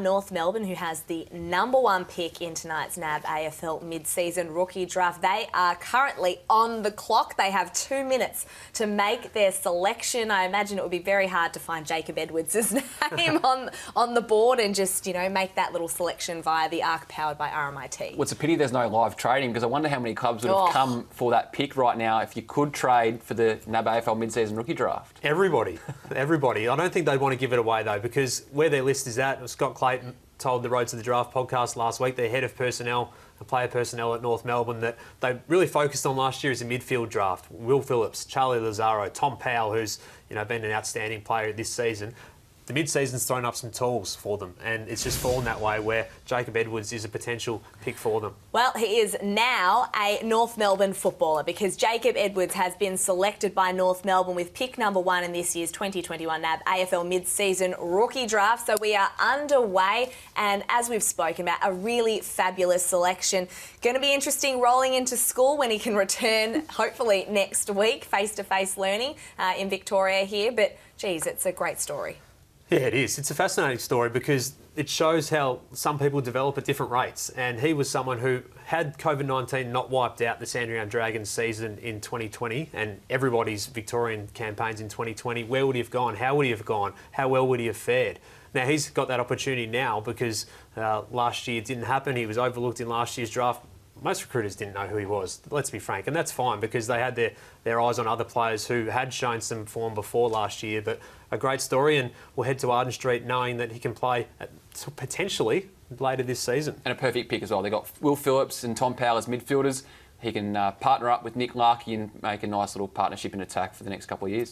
North Melbourne, who has the #1 pick in tonight's NAB AFL mid-season rookie draft. They are currently on the clock. They have 2 minutes to make their selection. I imagine it would be very hard to find Jacob Edwards' name on the board and just, make that little selection via the ARC powered by RMIT. Well, it's a pity there's no live trading, because I wonder how many clubs would have come for that pick right now if you could trade for the NAB AFL mid-season rookie draft. Everybody. I don't think they'd want to give it away, though, because where their list is at, Scott Clayton told the Road to the Draft podcast last week, their head of personnel and player personnel at North Melbourne, that they really focused on last year as a midfield draft. Will Phillips, Charlie Lazaro, Tom Powell, who's been an outstanding player this season. The mid-season's thrown up some tools for them, and it's just fallen that way where Jacob Edwards is a potential pick for them. Well, he is now a North Melbourne footballer, because Jacob Edwards has been selected by North Melbourne with pick #1 in this year's 2021 NAB AFL mid-season rookie draft. So we are underway, and as we've spoken about, a really fabulous selection. Going to be interesting rolling into school when he can return, hopefully next week, face-to-face learning in Victoria here. But, geez, it's a great story. Yeah, it is. It's a fascinating story because it shows how some people develop at different rates. And he was someone who, had COVID-19 not wiped out the Sandringham Dragons season in 2020 and everybody's Victorian campaigns in 2020, where would he have gone? How would he have gone? How well would he have fared? Now, he's got that opportunity now because last year it didn't happen. He was overlooked in last year's draft. Most recruiters didn't know who he was, let's be frank, and that's fine because they had their eyes on other players who had shown some form before last year. But a great story, and we'll head to Arden Street knowing that he can play potentially later this season. And a perfect pick as well. They've got Will Phillips and Tom Powell as midfielders. He can partner up with Nick Larkey and make a nice little partnership in attack for the next couple of years.